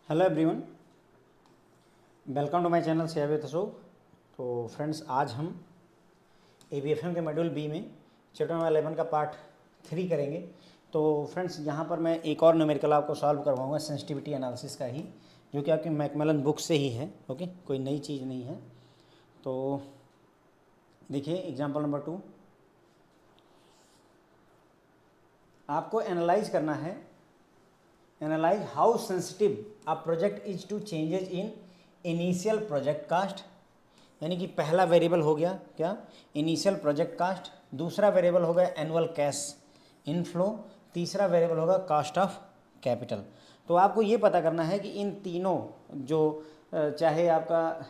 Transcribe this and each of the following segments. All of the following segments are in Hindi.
Hello everyone, welcome to my channel से विद अशोक। तो फ्रेंड्स, आज हम ABFM के मॉड्यूल बी में चैप्टर नंबर 11 का पार्ट 3 करेंगे। तो फ्रेंड्स, यहाँ पर मैं एक और न्यूमेरिकल आपको सॉल्व करवाऊँगा सेंसिटिविटी एनालिसिस का ही, जो कि आपकी मैकमिलन बुक से ही है। ओके, कोई नई चीज़ नहीं है। तो देखिए एग्जाम्पल नंबर 2, आपको एनालाइज करना है। Analyse how sensitive a project is to changes in initial project cost, यानी कि पहला वेरिएबल हो गया क्या, इनिशियल प्रोजेक्ट कास्ट। दूसरा वेरिएबल हो गया एनुअल कैश इनफ्लो। तीसरा वेरिएबल होगा कॉस्ट ऑफ कैपिटल। तो आपको ये पता करना है कि इन तीनों, जो चाहे आपका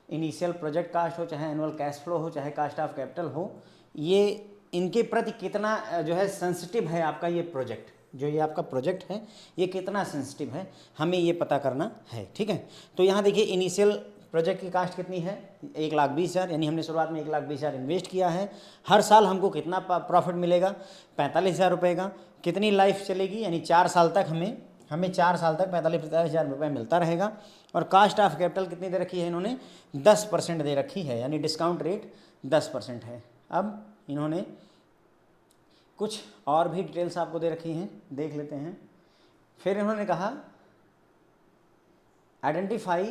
इनिशियल प्रोजेक्ट कास्ट हो, चाहे एनुअल कैश फ्लो हो, चाहे कॉस्ट ऑफ कैपिटल हो, ये इनके प्रति कितना जो है सेंसिटिव है आपका ये प्रोजेक्ट, जो ये आपका प्रोजेक्ट है ये कितना सेंसिटिव है, हमें ये पता करना है। ठीक है, तो यहाँ देखिए इनिशियल प्रोजेक्ट की कास्ट कितनी है, 1,20,000, यानी हमने शुरुआत में 1,20,000 इन्वेस्ट किया है। हर साल हमको कितना प्रॉफिट मिलेगा, 45,000 रुपये का। कितनी लाइफ चलेगी, यानी 4 साल तक हमें 4 साल तक 45,000 रुपये मिलता रहेगा। और कास्ट ऑफ कैपिटल कितनी दे रखी है इन्होंने, 10% दे रखी है, यानी डिस्काउंट रेट 10% है। अब इन्होंने कुछ और भी डिटेल्स आपको दे रखी हैं, देख लेते हैं। फिर इन्होंने कहा identify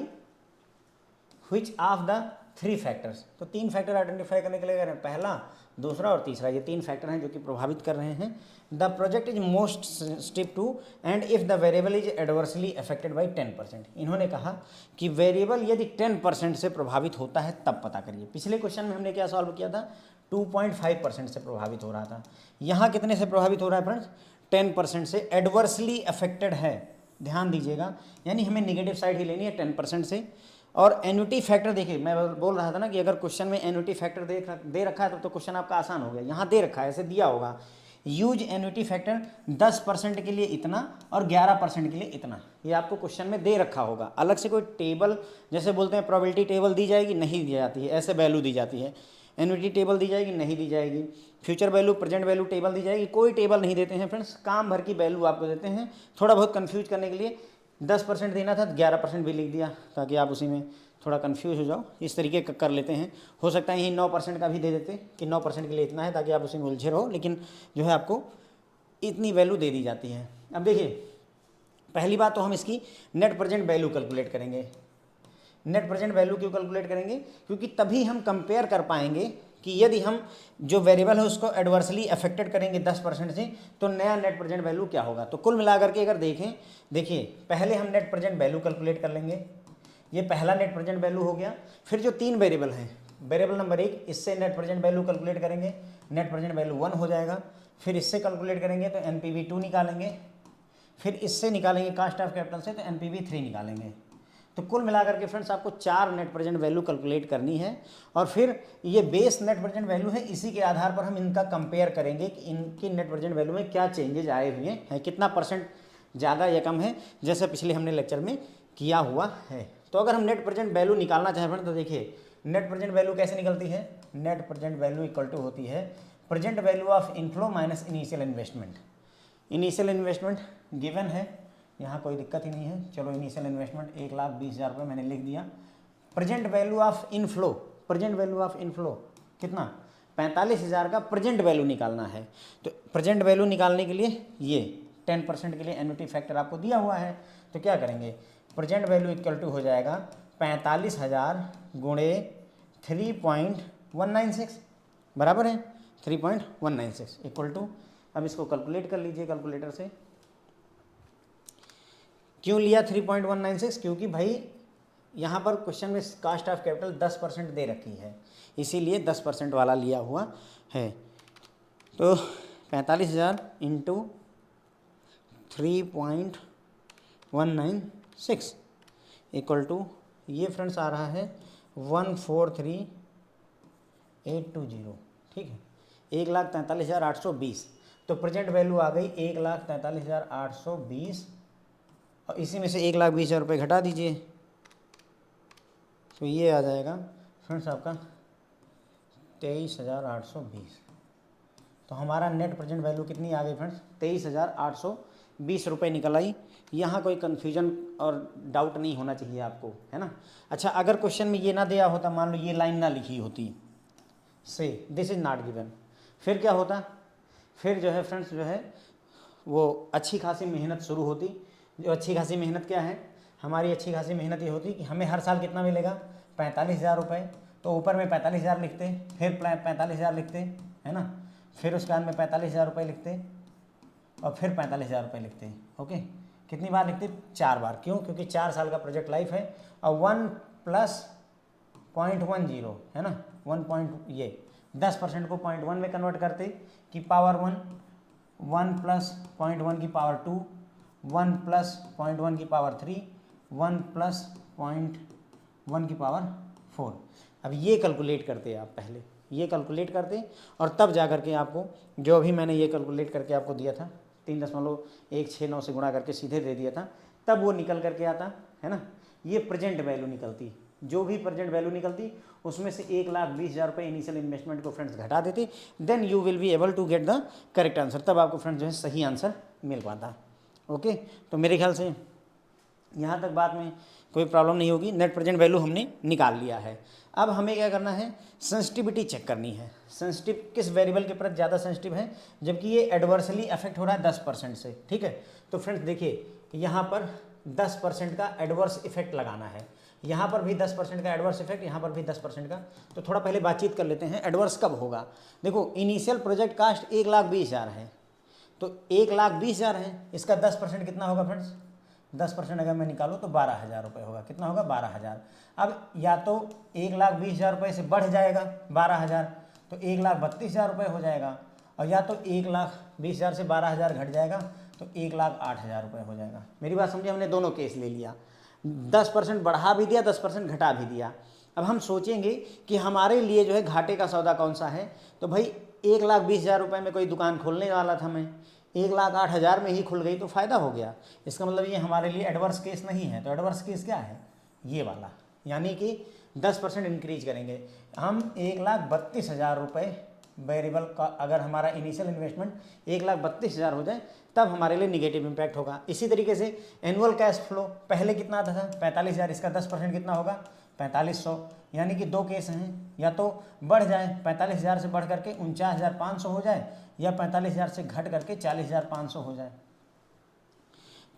which of the 3 factors. तो 3 फैक्टर आइडेंटिफाई करने के लिए कह रहे हैं, पहला, दूसरा और तीसरा। ये 3 फैक्टर हैं जो कि प्रभावित कर रहे हैं। The project is most sensitive to and if the variable is adversely affected by 10%। इन्होंने कहा कि वेरिएबल यदि 10% से प्रभावित होता है तब पता करिए। पिछले क्वेश्चन में हमने क्या सॉल्व किया था, 2.5% से प्रभावित हो रहा था। यहाँ कितने से प्रभावित हो रहा है फ्रेंड्स, 10% से एडवर्सली अफेक्टेड है। ध्यान दीजिएगा, यानी हमें निगेटिव साइड ही लेनी है 10% से। और एन्युटी फैक्टर देखिए, मैं बोल रहा था ना कि अगर क्वेश्चन में एन्युटी फैक्टर दे रखा है तब तो क्वेश्चन आपका आसान हो गया। यहाँ दे रखा है, ऐसे दिया होगा, यूज एन्युटी फैक्टर 10% के लिए इतना और 11% के लिए इतना, ये आपको क्वेश्चन में दे रखा होगा। अलग से कोई टेबल, जैसे बोलते हैं प्रोबेबिलिटी टेबल दी जाएगी, नहीं दी जाती है, ऐसे वैल्यू दी जाती है। एन्युटी टेबल दी जाएगी, नहीं दी जाएगी। Future value, present value table दी जाएगी, कोई टेबल नहीं देते हैं फ्रेंड्स, काम भर की वैल्यू आपको देते हैं। थोड़ा बहुत कन्फ्यूज करने के लिए 10% देना था, 11% भी लिख दिया, ताकि आप उसी में थोड़ा कंफ्यूज हो जाओ। इस तरीके का कर लेते हैं। हो सकता है यही 9% का भी दे देते कि 9% के लिए इतना है, ताकि आप उसी में उलझे रहो, लेकिन जो है आपको इतनी वैल्यू दे दी जाती है। अब देखिए, पहली बात तो हम इसकी नेट प्रेजेंट वैल्यू कैलकुलेट करेंगे। नेट प्रेजेंट वैल्यू क्यों कैलकुलेट करेंगे, क्योंकि तभी हम कंपेयर कर पाएंगे कि यदि हम जो वेरिएबल है उसको एडवर्सली अफेक्टेड करेंगे 10% से, तो नया नेट प्रेजेंट वैल्यू क्या होगा। तो कुल मिलाकर के अगर देखें, देखिए पहले हम नेट प्रेजेंट वैल्यू कैलकुलेट कर लेंगे। ये पहला नेट प्रेजेंट वैल्यू हो गया। फिर जो 3 वेरिएबल हैं, वेरिएबल नंबर 1, इससे नेट प्रेजेंट वैल्यू कैलकुलेट करेंगे, नेट प्रेजेंट वैल्यू 1 हो जाएगा। फिर इससे कैलकुलेट करेंगे तो NPV 2 निकालेंगे। फिर इससे निकालेंगे कास्ट ऑफ कैपिटल से, तो NPV 3 निकालेंगे। तो कुल मिलाकर के फ्रेंड्स आपको 4 नेट प्रेजेंट वैल्यू कैलकुलेट करनी है। और फिर ये बेस नेट प्रेजेंट वैल्यू है, इसी के आधार पर हम इनका कंपेयर करेंगे कि इनकी नेट प्रेजेंट वैल्यू में क्या चेंजेज आए हुए हैं, कितना परसेंट ज़्यादा या कम है, जैसे पिछले हमने लेक्चर में किया हुआ है। तो अगर हम नेट प्रेजेंट वैल्यू निकालना चाहें फ्रेंड, तो देखिए नेट प्रेजेंट वैल्यू कैसे निकलती है। Net present value equal to होती है present value of inflow minus initial investment. Initial investment given है, यहाँ कोई दिक्कत ही नहीं है। चलो इनिशियल इन्वेस्टमेंट 1,20,000 रुपये मैंने लिख दिया। Present value of inflow, present value of inflow कितना, 45,000 का प्रेजेंट वैल्यू निकालना है। तो प्रेजेंट वैल्यू निकालने के लिए ये 10% के लिए एन्युटी फैक्टर आपको दिया हुआ है। तो क्या करेंगे, प्रेजेंट वैल्यू इक्वल टू हो जाएगा 45,000 गुणे 3.196 बराबर है 3.196 इक्वल टू। अब इसको कैलकुलेट कर लीजिए कैलकुलेटर से। क्यों लिया 3.196, क्योंकि भाई यहाँ पर क्वेश्चन में कास्ट ऑफ कैपिटल 10% दे रखी है, इसीलिए 10% वाला लिया हुआ है। तो 45,000 इंटू 3.196 इक्वल टू, ये फ्रेंड्स आ रहा है 143,820। ठीक है, 1,43,820। तो प्रेजेंट वैल्यू आ गई 1,43,820, और इसी में से 1,20,000 रुपये घटा दीजिए, तो ये आ जाएगा फ्रेंड्स आपका 23,820। तो हमारा नेट प्रेजेंट वैल्यू कितनी आ गई फ्रेंड्स, 23,820 ₹20 निकल आई। यहाँ कोई कन्फ्यूजन और डाउट नहीं होना चाहिए आपको, है ना। अच्छा, अगर क्वेश्चन में ये ना दिया होता, मान लो ये लाइन ना लिखी होती, से दिस इज नॉट गिवन, फिर क्या होता, फिर जो है फ्रेंड्स जो है वो अच्छी खासी मेहनत शुरू होती। जो अच्छी खासी मेहनत क्या है, हमारी अच्छी खासी मेहनत ये होती कि हमें हर साल कितना मिलेगा, 45,000 रुपये। तो ऊपर में 45,000 लिखते, फिर 45,000 लिखते, है ना, फिर उसके बाद में 45,000 रुपये लिखते और फिर 45,000 रुपये लिखते। ओके, कितनी बार लिखते, 4 बार। क्यों, क्योंकि 4 साल का प्रोजेक्ट लाइफ है। और 1 प्लस 0.10 है ना, 1 पॉइंट, ये 10% को 0.1 में कन्वर्ट करते कि पावर 1, 1 प्लस 0.1 की पावर 2, 1 प्लस 0.1 की पावर 3, 1 प्लस 0.1 की पावर 4। अब ये कैलकुलेट करते आप, पहले ये कैलकुलेट करते और तब जा करके आपको जो भी मैंने ये कैलकुलेट करके आपको दिया था 3.169 से गुणा करके सीधे दे दिया था, तब वो निकल करके आता, है ना। ये प्रेजेंट वैल्यू निकलती, जो भी प्रेजेंट वैल्यू निकलती उसमें से 1,20,000 रुपये इनिशियल इन्वेस्टमेंट को फ्रेंड्स घटा देते, then you will be able to get the correct answer. तब आपको फ्रेंड्स जो है सही आंसर मिल पाता। ओके, तो मेरे ख्याल से यहाँ तक बात में कोई प्रॉब्लम नहीं होगी। नेट प्रेजेंट वैल्यू हमने निकाल लिया है। अब हमें क्या करना है, सेंसिटिविटी चेक करनी है। सेंसिटिव किस वेरिएबल के प्रति ज़्यादा सेंसिटिव है, जबकि ये एडवर्सली अफेक्ट हो रहा है 10% से। ठीक है, तो फ्रेंड्स देखिए यहाँ पर 10% का एडवर्स इफेक्ट लगाना है, यहाँ पर भी 10% का एडवर्स इफेक्ट, यहाँ पर भी 10% का। तो थोड़ा पहले बातचीत कर लेते हैं, एडवर्स कब होगा। देखो, इनिशियल प्रोजेक्ट कास्ट 1,20,000 है, तो 1,20,000 है, इसका 10% कितना होगा फ्रेंड्स, 10% अगर मैं निकालूँ तो 12,000 रुपये होगा। कितना होगा, 12,000। अब या तो 1,20,000 रुपये से बढ़ जाएगा 12,000, तो 1,32,000 रुपये हो जाएगा, और या तो 1,20,000 से 12,000 घट जाएगा तो 1,08,000 रुपये हो जाएगा। मेरी बात समझिए, हमने दोनों केस ले लिया, 10% बढ़ा भी दिया, 10% घटा भी दिया। अब हम सोचेंगे कि हमारे लिए जो है घाटे का सौदा कौन सा है, तो भाई 1,20,000 रुपये में कोई दुकान खोलने वाला था मैं, 1,08,000 में ही खुल गई तो फ़ायदा हो गया। इसका मतलब ये हमारे लिए एडवर्स केस नहीं है। तो एडवर्स केस क्या है, ये वाला, यानी कि 10% इंक्रीज करेंगे हम। 1,32,000 रुपये वेरिएबल का अगर हमारा इनिशियल इन्वेस्टमेंट 1,32,000 हो जाए तब हमारे लिए निगेटिव इम्पैक्ट होगा। इसी तरीके से एनुअल कैश फ्लो पहले कितना आता था, 45,000, इसका 10% कितना होगा, 4,500। यानी कि दो केस हैं, या तो बढ़ जाए 45,000 से बढ़ करके 49,500 हो जाए, या 45,000 से घट करके 40,500 हो जाए।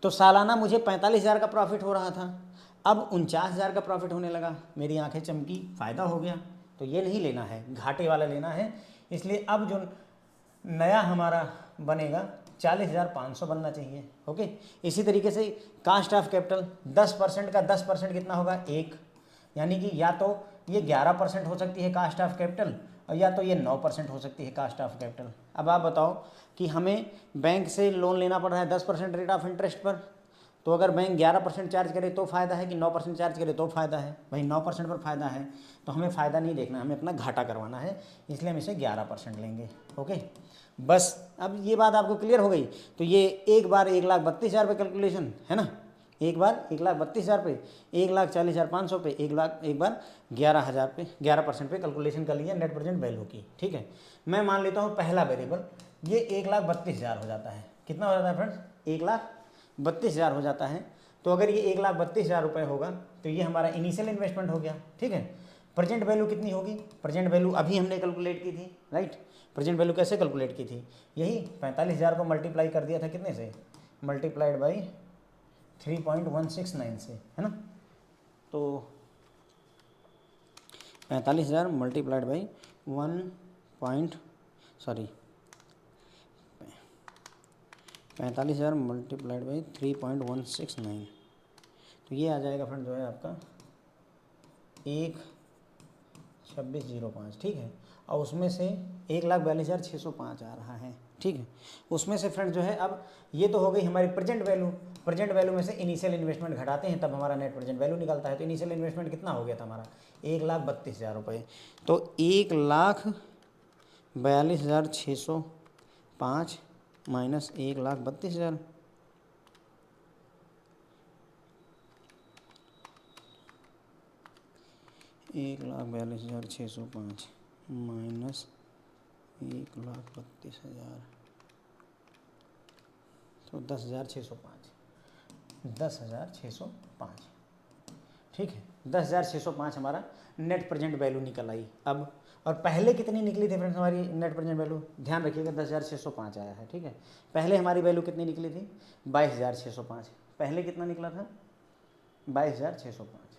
तो सालाना मुझे 45,000 का प्रॉफिट हो रहा था, अब 49,000 का प्रॉफिट होने लगा, मेरी आंखें चमकी, फ़ायदा हो गया। तो ये नहीं लेना है, घाटे वाला लेना है। इसलिए अब जो नया हमारा बनेगा 40,500 बनना चाहिए। ओके, इसी तरीके से कास्ट ऑफ कैपिटल 10% का 10% कितना होगा, 1, यानी कि या तो ये 11% हो सकती है कास्ट ऑफ कैपिटल, और या तो ये 9% हो सकती है कास्ट ऑफ कैपिटल। अब आप बताओ कि हमें बैंक से लोन लेना पड़ रहा है 10% रेट ऑफ इंटरेस्ट पर, तो अगर बैंक 11% चार्ज करे तो फ़ायदा है कि 9% चार्ज करे तो फ़ायदा है। भाई 9% पर फ़ायदा है, तो हमें फ़ायदा नहीं देखना, हमें अपना घाटा करवाना है, इसलिए हम इसे 11% लेंगे। ओके, बस अब ये बात आपको क्लियर हो गई। तो ये एक बार 1,32,000 रुपये कैलकुलेशन है ना, एक बार 1,32,000 पे, 1,40,500 पे, एक बार 11,000 पे, 11% पे कैलकुलेशन कर लिया नेट प्रेजेंट वैल्यू की। ठीक है, मैं मान लेता हूँ पहला वेरिएबल, ये 1,32,000 हो जाता है। कितना हो जाता है फ्रेंड्स, 1,32,000 हो जाता है। तो अगर ये 1,32,000 रुपये होगा तो ये हमारा इनिशियल इन्वेस्टमेंट हो गया। ठीक है, प्रेजेंट वैल्यू कितनी होगी, प्रेजेंट वैल्यू अभी हमने कैलकुलेट की थी, राइट। प्रेजेंट वैल्यू कैसे कैलकुलेट की थी, यही 45,000 को मल्टीप्लाई कर दिया था कितने से, मल्टीप्लाइड बाई 3.169 से, है ना। तो 45,000 मल्टीप्लाइड बाई 45,000 मल्टीप्लाइड बाई 3.169, तो ये आ जाएगा फ्रेंड जो है आपका 1,26,05। ठीक है, और उसमें से 1,42,605 आ रहा है। ठीक है, उसमें से फ्रेंड जो है, अब ये तो हो गई हमारी प्रेजेंट वैल्यू। प्रेजेंट वैल्यू में से इनिशियल इन्वेस्टमेंट घटाते हैं तब हमारा नेट प्रेजेंट वैल्यू निकलता है। तो इनिशियल इन्वेस्टमेंट कितना हो गया था हमारा, 1,32,000 रुपये। तो 1,42,605 माइनस 1,32,000, $1,42,605 माइनस 1,32,000, तो 10,605 ठीक है। 10,605 हमारा नेट प्रेजेंट वैल्यू निकल आई। अब और पहले कितनी निकली थी फ्रेंड्स हमारी नेट प्रेजेंट वैल्यू, ध्यान रखिएगा 10,605 आया है, ठीक है। पहले हमारी वैल्यू कितनी निकली थी 22,605, पहले कितना निकला था 22,605,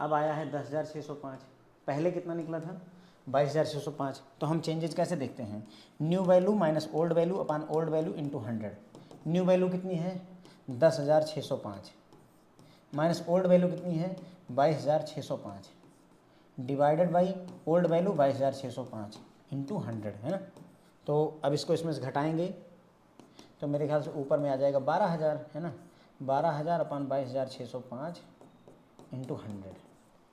अब आया है 10,605, पहले कितना निकला था 22,605। तो हम चेंजेस कैसे देखते हैं, new value minus old value upon old value into 100। New value कितनी है 10,605 माइनस ओल्ड वैल्यू कितनी है 22,605 divided by old value 22,605 into 100 है ना। तो अब इसको इसमें से घटाएंगे तो मेरे ख्याल से ऊपर में आ जाएगा 12,000 है ना, 12,000 अपॉन 22,605 इंटू 100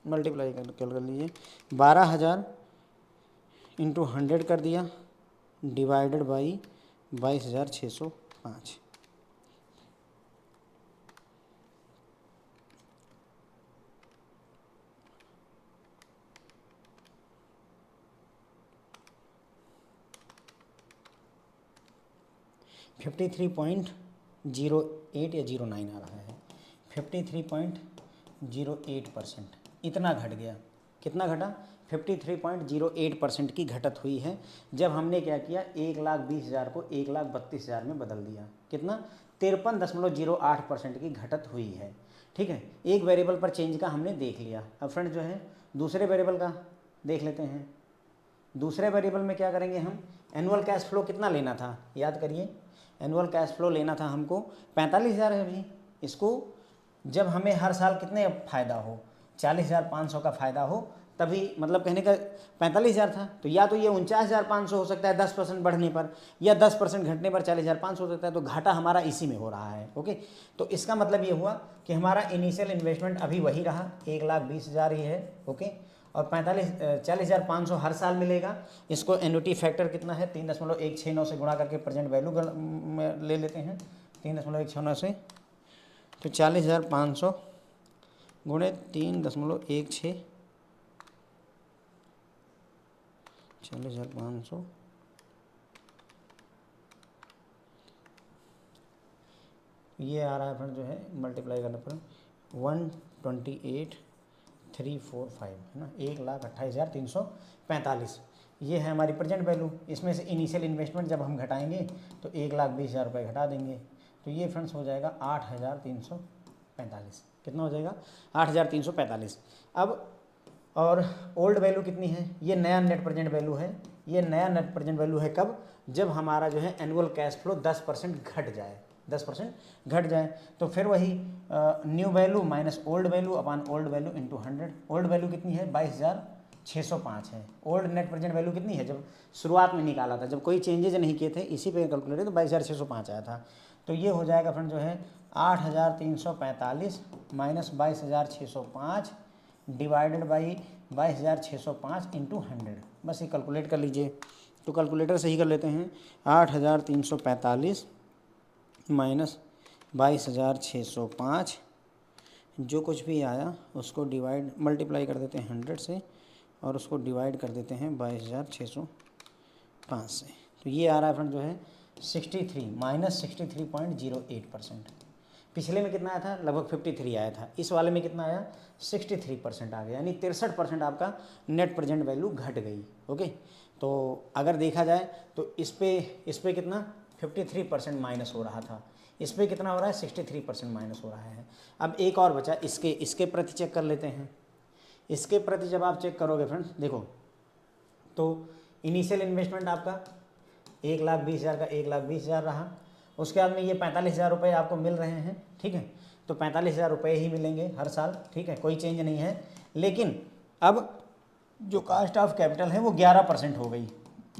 मल्टीप्लाई कर लीजिए, 12,000 इंटू 100 कर दिया डिवाइडेड बाई 22,605। $53.08 या 09 आ रहा है, 53.08% इतना घट गया। कितना घटा 53.08% की घटत हुई है जब हमने क्या किया 1,20,000 को 1,32,000 में बदल दिया। कितना 53.08% की घटत हुई है, ठीक है। एक वेरिएबल पर चेंज का हमने देख लिया। अब फ्रेंड जो है दूसरे वेरिएबल का देख लेते हैं। दूसरे वेरिएबल में क्या करेंगे हम, एनुअल कैश फ्लो कितना लेना था याद करिए, एनुअल कैश फ्लो लेना था हमको 45,000 है अभी। इसको जब हमें हर साल कितने फ़ायदा हो 40,500 का फ़ायदा हो तभी, मतलब कहने का 45,000 था, तो या तो ये 49,500 हो सकता है 10% बढ़ने पर, या 10% घटने पर 40,500 हो सकता है। तो घाटा हमारा इसी में हो रहा है, ओके। तो इसका मतलब ये हुआ कि हमारा इनिशियल इन्वेस्टमेंट अभी वही रहा 1,20,000 ही है, ओके। और 40,500 हर साल मिलेगा। इसको एन्युटी फैक्टर कितना है 3.169 से गुणा करके प्रेजेंट वैल्यू में ले लेते हैं 3.169 से, तो 40,500 गुणे 3.16 40,500 ये आ रहा है फ्रेंड जो है मल्टीप्लाई करने पर 128,345 है ना, 1,28,345 ये है हमारी प्रेजेंट वैल्यू। इसमें से इनिशियल इन्वेस्टमेंट जब हम घटाएंगे तो 1,20,000 रुपये घटा देंगे, तो ये फ्रेंड्स हो जाएगा 8,345। कितना हो जाएगा 8,345। अब और ओल्ड वैल्यू कितनी है, ये नया नेट प्रेजेंट वैल्यू है। ये नया नेट प्रेजेंट वैल्यू है कब, जब हमारा जो है एनुअल कैश फ्लो 10% घट जाए, 10% घट जाए। तो फिर वही new value minus old value upon old value into 100। Old value कितनी है 22,605 है। ओल्ड नेट प्रेजेंट वैल्यू कितनी है जब शुरुआत में निकाला था, जब कोई चेंजेज नहीं किए थे, इसी पे कैलकुलेट तो 22,605 आया था। तो ये हो जाएगा फ्रेंड जो है 8,345 माइनस 22,605 डिवाइडेड बाई 22,605 इंटू 100। बस ये कैलकुलेट कर लीजिए, तो कैलकुलेटर से ही कर लेते हैं। 8,345 माइनस 22,605 जो कुछ भी आया उसको डिवाइड मल्टीप्लाई कर देते हैं 100 से, और उसको डिवाइड कर देते हैं 22,605 से। तो ये आ रहा है फ्रेंड जो है 63 माइनस 63.08%। पिछले में कितना आया था लगभग 53 आया था, इस वाले में कितना आया 63% आ गया, यानी 63% आपका नेट प्रेजेंट वैल्यू घट गई, ओके। तो अगर देखा जाए तो इस पे कितना 53% माइनस हो रहा था, इस पे कितना हो रहा है 63% माइनस हो रहा है। अब एक और बचा, इसके प्रति चेक कर लेते हैं। इसके प्रति जब आप चेक करोगे फ्रेंड्स देखो, तो इनिशियल इन्वेस्टमेंट आपका 1,20,000 का 1,20,000 रहा, उसके बाद में ये 45,000 रुपये आपको मिल रहे हैं, ठीक है। तो 45,000 रुपये ही मिलेंगे हर साल, ठीक है, कोई चेंज नहीं है। लेकिन अब जो कास्ट ऑफ कैपिटल है वो 11% हो गई।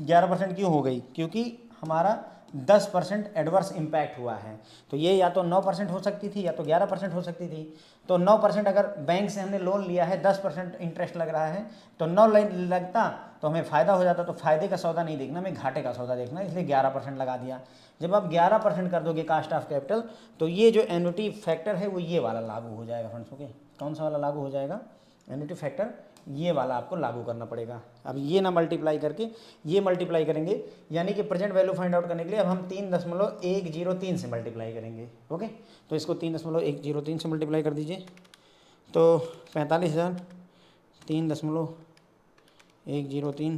11% क्यों हो गई, क्योंकि हमारा 10% एडवर्स इम्पैक्ट हुआ है। तो ये या तो 9% हो सकती थी या तो 11% हो सकती थी। तो 9% अगर बैंक से हमने लोन लिया है 10% इंटरेस्ट लग रहा है, तो 9 लगता तो हमें फ़ायदा हो जाता। तो फ़ायदे का सौदा नहीं देखना, हमें घाटे का सौदा देखना, इसलिए 11% लगा दिया। जब आप 11% कर दोगे कास्ट ऑफ कैपिटल, तो ये जो एन्युटी फैक्टर है वो ये वाला लागू हो जाएगा फ्रेंड्स, ओके। कौन सा वाला लागू हो जाएगा, एन्युटी फैक्टर ये वाला आपको लागू करना पड़ेगा। अब ये ना मल्टीप्लाई करके ये मल्टीप्लाई करेंगे, यानी कि प्रेजेंट वैल्यू फाइंड आउट करने के लिए अब हम 3.103 से मल्टीप्लाई करेंगे। ओके, तो इसको 3.103 से मल्टीप्लाई कर दीजिए, तो 45,000 3.103,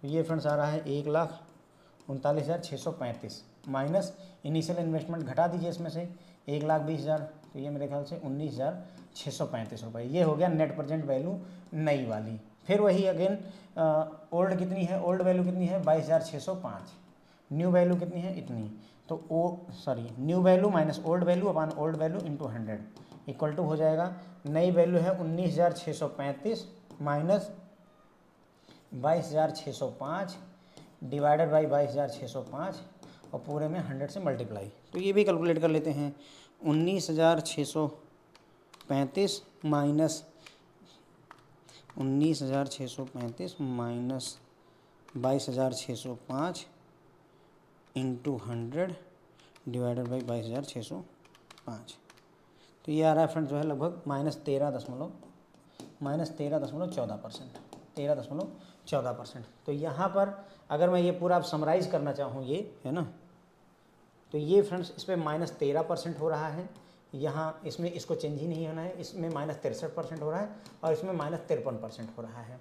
तो ये फ्रेंड्स आ रहा है 1,39,635 माइनस इनिशियल इन्वेस्टमेंट घटा दीजिए इसमें से 1,20,000, तो ये मेरे ख्याल से 19,635 रुपये। ये हो गया नेट प्रेजेंट वैल्यू नई वाली। फिर वही अगेन ओल्ड कितनी है, ओल्ड वैल्यू कितनी है 22,605, न्यू वैल्यू कितनी है इतनी, तो new value minus old value upon old value into 100 equal to हो जाएगा, नई वैल्यू है 19,635 माइनस 22,605 डिवाइडेड बाई 22,605 और पूरे में 100 से मल्टीप्लाई। तो ये भी कैलकुलेट कर लेते हैं, 19,635 माइनस 22,605 इंटू 100 डिवाइडेड बाई 22,605, तो ये आ रहा है फ्रेंड जो है लगभग -13.14%। तो यहाँ पर अगर मैं ये पूरा आप समराइज़ करना चाहूँ, ये है ना, तो ये फ्रेंड्स इस पर -13% हो रहा है, यहाँ इसमें इसको चेंज ही नहीं होना है, इसमें -63% हो रहा है और इसमें -53% हो रहा है।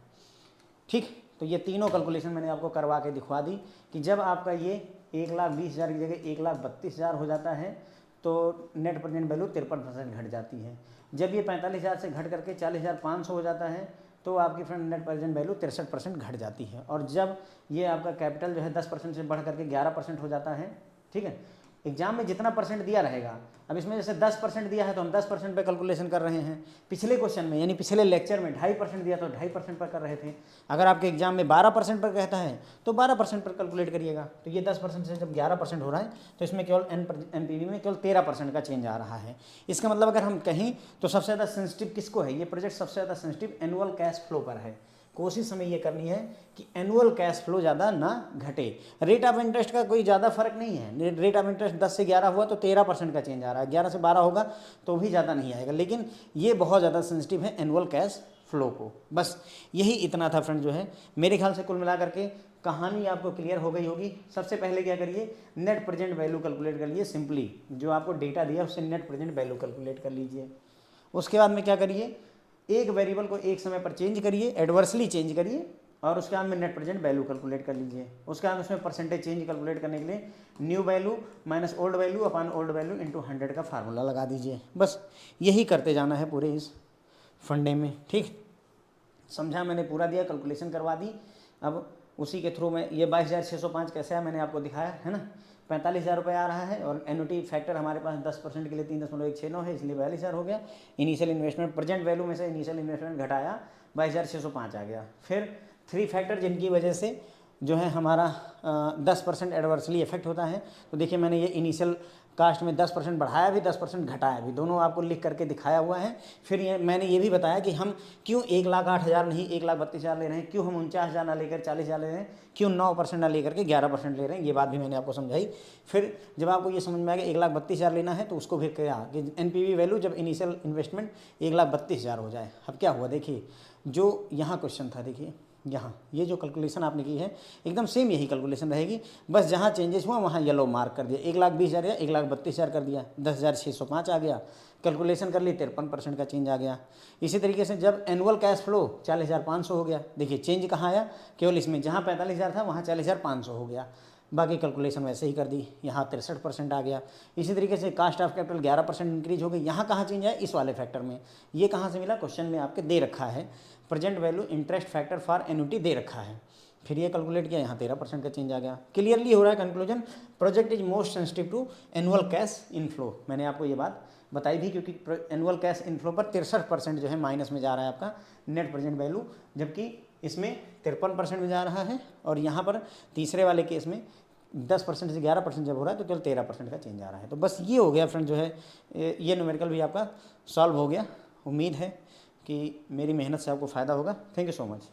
ठीक, तो ये तीनों कैलकुलेशन मैंने आपको करवा के दिखवा दी कि जब आपका ये 1,20,000 की जगह 1,32,000 हो जाता है तो नेट प्रेजेंट वैल्यू 53% घट जाती है। जब ये 45,000 से घट करके 40,500 हो जाता है तो आपकी फ्रेंड नेट प्रेजेंट वैल्यू 63% घट जाती है। और जब ये आपका कैपिटल जो है 10% से बढ़ करके 11% हो जाता है, ठीक है, एग्जाम में जितना परसेंट दिया रहेगा, अब इसमें जैसे 10% दिया है तो हम 10% पे कैलकुलेशन कर रहे हैं। पिछले क्वेश्चन में यानी पिछले लेक्चर में 2.5% दिया तो 2.5% पर कर रहे थे। अगर आपके एग्जाम में 12% पर कहता है तो 12% पर कैलकुलेट करिएगा। तो ये 10% से जब 11% हो रहा है तो इसमें केवल NPV में केवल 13% का चेंज आ रहा है। इसका मतलब अगर हम कहें तो सबसे ज़्यादा सेंसिटिव किसको है, ये प्रोजेक्ट सबसे ज़्यादा सेंसिटिव एनुअल कैश फ्लो पर है। कोशिश हमें ये करनी है कि एनुअल कैश फ्लो ज़्यादा ना घटे। रेट ऑफ इंटरेस्ट का कोई ज़्यादा फर्क नहीं है, रेट ऑफ इंटरेस्ट 10 से 11 हुआ तो 13% का चेंज आ रहा है, 11 से 12 होगा तो भी ज़्यादा नहीं आएगा, लेकिन ये बहुत ज़्यादा सेंसिटिव है एनुअल कैश फ्लो को। बस यही इतना था फ्रेंड जो है, मेरे ख्याल से कुल मिला करके कहानी आपको क्लियर हो गई होगी। सबसे पहले क्या करिए, नेट प्रेजेंट वैल्यू कैलकुलेट कर लीजिए, सिंपली जो आपको डेटा दिया उससे नेट प्रेजेंट वैल्यू कैलकुलेट कर लीजिए। उसके बाद में क्या करिए, एक वेरिएबल को एक समय पर चेंज करिए, एडवर्सली चेंज करिए और उसके बाद में नेट प्रेजेंट वैल्यू कैलकुलेट कर लीजिए। उसके बाद उसमें परसेंटेज चेंज कैलकुलेट करने के लिए new value minus old value upon old value into 100 का फार्मूला लगा दीजिए। बस यही करते जाना है पूरे इस फंडे में। ठीक, समझा, मैंने पूरा दिया, कैलकुलेशन करवा दी। अब उसी के थ्रू में ये 22,605 कैसे है मैंने आपको दिखाया है ना। 45,000 रुपये आ रहा है और एन्युटी फैक्टर हमारे पास 10% के लिए 3.169 है, इसलिए 42,000 हो गया। इनिशियल इन्वेस्टमेंट प्रेजेंट वैल्यू में से इनिशियल इन्वेस्टमेंट घटाया 22,605 आ गया। फिर 3 फैक्टर जिनकी वजह से जो है हमारा 10% एडवर्सली इफेक्ट होता है। तो देखिए मैंने ये इनिशियल कास्ट में 10% बढ़ाया भी, 10% घटाया भी, दोनों आपको लिख करके दिखाया हुआ है। फिर ये मैंने ये भी बताया कि हम क्यों 1,08,000 नहीं 1,32,000 ले रहे हैं, क्यों हम 49,000 ना लेकर 40,000 ले रहे हैं, क्यों 9% ना लेकर के 11% ले रहे हैं, ये बात भी मैंने आपको समझाई। फिर जब आपको ये समझ में आया कि 1,32,000 लेना है तो उसको फिर क्या कि NPV वैल्यू जब इनिशियल इन्वेस्टमेंट 1,32,000 हो जाए। अब क्या हुआ देखिए, जो यहाँ क्वेश्चन था, देखिए यहाँ ये जो कैलकुलेशन आपने की है एकदम सेम यही कैलकुलेशन रहेगी, बस जहाँ चेंजेस हुआ वहाँ येलो मार्क कर दिया। 1,20,000 या 1,32,000 कर दिया, 10,605 आ गया, कैलकुलेशन कर ली 53% का चेंज आ गया। इसी तरीके से जब एनुअल कैश फ्लो 40,500 हो गया, देखिए चेंज कहाँ आया, केवल इसमें जहाँ 45,000 था वहाँ 40,500 हो गया, बाकी कैलकुलेशन वैसे ही कर दी, यहाँ 63% आ गया। इसी तरीके से कास्ट ऑफ कैपिटल 11% इंक्रीज हो गई, यहाँ कहाँ चेंज आया, इस वाले फैक्टर में। ये कहाँ से मिला, क्वेश्चन में आपके दे रखा है, present value interest factor for annuity दे रखा है। फिर ये कैलकुलेट किया, यहाँ 13% का चेंज आ गया। क्लियरली हो रहा है conclusion, project is most sensitive to annual cash inflow. मैंने आपको ये बात बताई भी, क्योंकि एनुअल कैश इनफ्लो पर 63% जो है माइनस में जा रहा है आपका नेट प्रेजेंट वैल्यू, जबकि इसमें 53% में जा रहा है। और यहाँ पर तीसरे वाले केस में 10% से 11% जब हो रहा है तो केवल 13% का चेंज आ रहा है। तो बस ये हो गया फ्रेंड जो है, ये न्यूमेरिकल भी आपका सॉल्व हो गया। उम्मीद है कि मेरी मेहनत से आपको फ़ायदा होगा। Thank you so much.